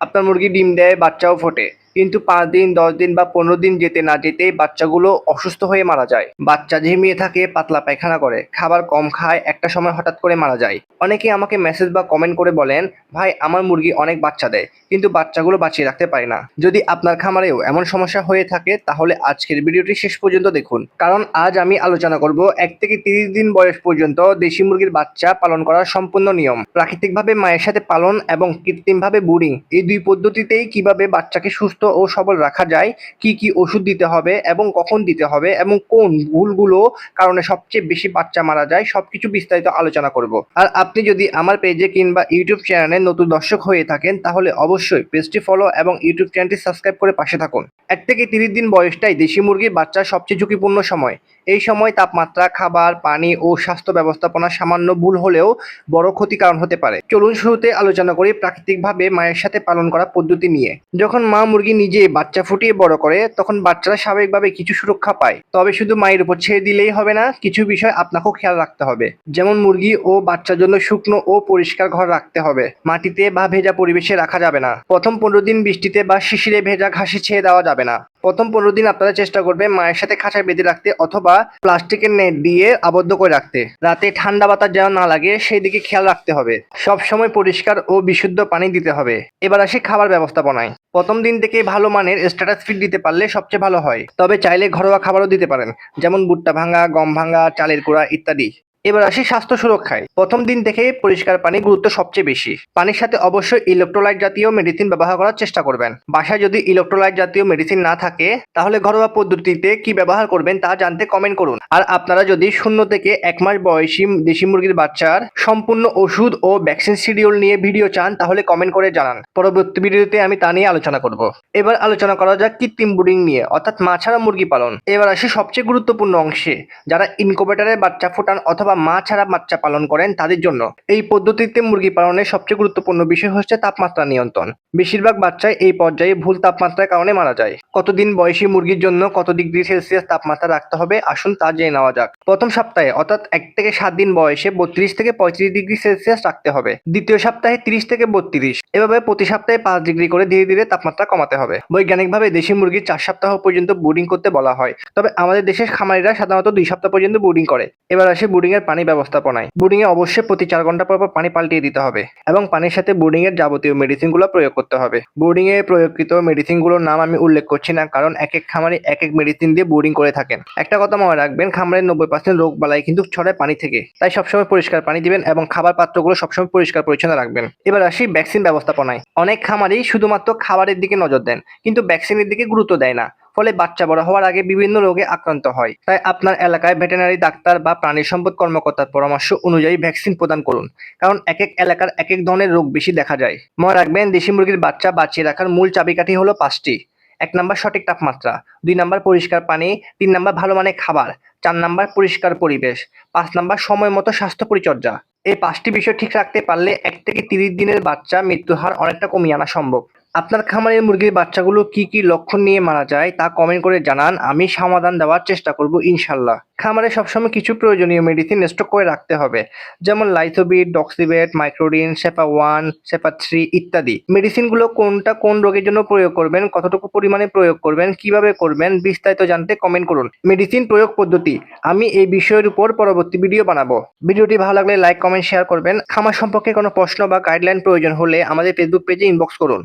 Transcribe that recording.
আপনার মুরগি ডিম দেয়, বাচ্চাও ফোটে। কিন্তু ৫ দিন, ১০ দিন বা ১৫ দিন যেতে না যেতেই বাচ্চাগুলো অসুস্থ হয়ে মারা যায়। বাচ্চা ঝিমিয়ে থাকে, পাতলা পায়খানা করে, খাবার কম খায়, একটা সময় হঠাৎ করে মারা যায়। অনেকেই আমাকে মেসেজ বা কমেন্ট করে বলেন, "ভাই আমার মুরগি অনেক বাচ্চা দেয়, কিন্তু বাচ্চাগুলো বাঁচিয়ে রাখতে পারি না।" যদি আপনার খামারেও এমন সমস্যা হয়ে থাকে তাহলে আজকের ভিডিওটি শেষ পর্যন্ত দেখুন। কারণ আজ আমি আলোচনা করব ১ থেকে ৩০ দিন বয়স পর্যন্ত দেশি মুরগির বাচ্চা পালন করার সম্পূর্ণ নিয়ম। প্রাকৃতিকভাবে মায়ের সাথে পালন এবং কৃত্রিমভাবে ব্রুডিং এই ২ পদ্ধতিতেই কিভাবে বাচ্চাকে সুস্থ ও সবল রাখা যায়, কি ওষুধ দিতে হবে এবং কখন দিতে হবে এবং কোন ভুলগুলো কারণে সবচেয়ে বেশি বাচ্চা মারা যায় সবকিছু বিস্তারিত আলোচনা করব। আর আপনি যদি আমার পেজে কিংবা ইউটিউব চ্যানেলে নতুন দর্শক হয়ে থাকেন তাহলে অবশ্যই পেজটি ফলো এবং ইউটিউব চ্যানেলটি সাবস্ক্রাইব করে পাশে থাকুন। ১ থেকে ৩০ দিন বয়সটাই দেশি মুরগির বাচ্চার সবচেয়ে ঝুঁকিপূর্ণ সময়। এই সময় তাপমাত্রা, খাবার, পানি ও স্বাস্থ্য ব্যবস্থাপনা সামান্য ভুল হলেও বড় ক্ষতির কারণ হতে পারে। চলুন শুরুতে আলোচনা করি প্রাকৃতিকভাবে মায়ের সাথে পালন করা পদ্ধতি নিয়ে। যখন মা মুরগি নিজে বাচ্চা ফুটিয়ে বড় করে তখন বাচ্চারা স্বাভাবিকভাবে কিছু সুরক্ষা পায়। তবে শুধু মায়ের উপর ছেড়ে দিলেই হবে না, কিছু বিষয় আপনাকেও খেয়াল রাখতে হবে। যেমন মুরগি ও বাচ্চার জন্য শুকনো ও পরিষ্কার ঘর রাখতে হবে। মাটিতে বা ভেজা পরিবেশে রাখা যাবে না। প্রথম ১৫ দিন বৃষ্টিতে বা শিশিরে ভেজা ঘাসে ছেড়ে দেওয়া যাবে না। প্রথম ১৫ দিন আপনারা চেষ্টা করবেন মায়ের সাথে খাঁচায় বেঁধে রাখতে অথবা প্লাস্টিকের নেট দিয়ে আবদ্ধ করে রাখতে। রাতে ঠান্ডা বাতাস যেন না লাগে সেই দিকে খেয়াল রাখতে হবে। সবসময় পরিষ্কার ও বিশুদ্ধ পানি দিতে হবে। এবার আসি খাবার ব্যবস্থাপনায়। প্রথম দিন থেকে ভালো মানের স্ট্যাটাস ফিড দিতে পারলে সবচেয়ে ভালো হয়। তবে চাইলে ঘরোয়া খাবারও দিতে পারেন, যেমন ভুট্টা ভাঙা, গম ভাঙা, চালের গুঁড়া ইত্যাদি। এবার আসি স্বাস্থ্য সুরক্ষায়। প্রথম দিন থেকে পরিষ্কার পানির গুরুত্ব সবচেয়ে বেশি। পানির সাথে অবশ্যই ইলেকট্রোলাইট জাতীয় মেডিসিন ব্যবহার করার চেষ্টা করবেন। বাসায় যদি ইলেকট্রোলাইট জাতীয় মেডিসিন না থাকে তাহলে ঘরোয়া পদ্ধতিতে কি ব্যবহার করবেন তা জানতে কমেন্ট করুন। আর আপনারা যদি ০ থেকে ১ মাস বয়সী দেশি মুরগির বাচ্চার সম্পূর্ণ ওষুধ ও ভ্যাকসিন শিডিউল নিয়ে ভিডিও চান তাহলে কমেন্ট করে জানান। পরবর্তী ভিডিওতে আমি তা নিয়ে আলোচনা করব। এবার আলোচনা করা যাক কৃত্রিম ব্রুডিং নিয়ে, অর্থাৎ মা ছাড়া মুরগি পালন। এবার আসি সবচেয়ে গুরুত্বপূর্ণ অংশে, যারা ইনকুবেটরে বাচ্চা ফোটান অথবা মা ছাড়া বাচ্চা পালন করেন তাদের জন্য। এই পদ্ধতিতে মুরগি পালনের সবচেয়ে গুরুত্বপূর্ণ বিষয় হচ্ছে তাপমাত্রা নিয়ন্ত্রণ। বেশিরভাগ বাচ্চাই এই পর্যায়ে ভুল তাপমাত্রার কারণে মারা যায়। কতদিন বয়সী মুরগির জন্য কত ডিগ্রি সেলসিয়াস তাপমাত্রা রাখতে হবে আসুন তা জেনে নেওয়া যাক। প্রথম সপ্তাহে অর্থাৎ ১ থেকে ৭ দিন বয়সে ৩২ থেকে ৩৫ ডিগ্রি সেলসিয়াস রাখতে হবে। দ্বিতীয় সপ্তাহে ৩০ থেকে ৩২। এভাবে প্রতি সপ্তাহে ৫ ডিগ্রি করে ধীরে ধীরে তাপমাত্রা কমাতে হবে। বৈজ্ঞানিকভাবে দেশি মুরগি ৪ সপ্তাহ পর্যন্ত ব্রুডিং করতে বলা হয়। তবে আমাদের দেশের খামারিরা সাধারণত ২ সপ্তাহ পর্যন্ত ব্রুডিং করে। এবার আসি ব্রুডিং এর পানি ব্যবস্থাপনায়। ব্রুডিং এ অবশ্যই প্রতি ৪ ঘন্টা পর পানি পাল্টিয়ে দিতে হবে এবং পানির সাথে ব্রুডিং এর যাবতীয় মেডিসিনগুলো প্রয়োগ করতে হবে। ব্রুডিং এ প্রয়োগকৃত মেডিসিনগুলোর নাম আমি উল্লেখ করছি না, কারণ এক খামারে এক মেডিসিন দিয়ে ব্রুডিং করে থাকেন। একটা কথা মনে রাখবেন, খামারের ৯০% রোগ বালাই কিন্তু ছড়ায় পানি থেকে। তাই সবসময় পরিষ্কার পানি দিবেন এবং খাবার পাত্রগুলো সবসময় পরিষ্কার পরিচ্ছন্ন রাখবেন। এবার আসি ভ্যাকসিন ব্যবস্থাপনায়। অনেক খামারই শুধুমাত্র খাবারের দিকে নজর দেন, কিন্তু ভ্যাকসিনের দিকে গুরুত্ব দেয় না। ফলে বাচ্চা বড় হওয়ার আগে বিভিন্ন রোগে আক্রান্ত হয়। তাই আপনার এলাকায় ভেটেরিনারি ডাক্তার বা প্রাণী সম্পদ কর্মকর্তার পরামর্শ অনুযায়ী ভ্যাকসিন প্রদান করুন, কারণ এক এলাকার এক ধরনের রোগ বেশি দেখা যায়। মনে রাখবেন, দেশি মুরগির বাচ্চা বাঁচিয়ে রাখার মূল চাবিকাঠি হলো ৫টি। ১ নাম্বার সঠিক তাপমাত্রা, ২ নাম্বার পরিষ্কার পানি, ৩ নাম্বার ভালো মানের খাবার, ৪ নাম্বার পরিষ্কার পরিবেশ, ৫ নাম্বার সময় মতো স্বাস্থ্য পরিচর্যা। এই ৫টি বিষয় ঠিক রাখতে পারলে ১ থেকে ৩০ দিনের বাচ্চা মৃত্যুর হার অনেকটা কমিয়ে আনা সম্ভব। আপনার খামারের মুরগির বাচ্চাগুলো কি লক্ষণ নিয়ে মারা যায় তা কমেন্ট করে জানান, আমি সমাধান দেওয়ার চেষ্টা করব ইনশাল্লাহ। খামারে সবসময় কিছু প্রয়োজনীয় মেডিসিন স্টক করে রাখতে হবে, যেমন লাইসোবিট, ডক্সিবেট, মাইক্রোডিন, সেপা 1, সেপা 3 ইত্যাদি। মেডিসিনগুলো কোনটা কোন রোগের জন্য প্রয়োগ করবেন, কতটুকু পরিমাণে প্রয়োগ করবেন, কিভাবে করবেন বিস্তারিত জানতে কমেন্ট করুন। মেডিসিন প্রয়োগ পদ্ধতি আমি এই বিষয়ের উপর পরবর্তী ভিডিও বানাবো। ভিডিওটি ভালো লাগলে লাইক, কমেন্ট, শেয়ার করবেন। খামার সম্পর্কে কোনো প্রশ্ন বা গাইডলাইন প্রয়োজন হলে আমাদের ফেসবুক পেজে ইনবক্স করুন।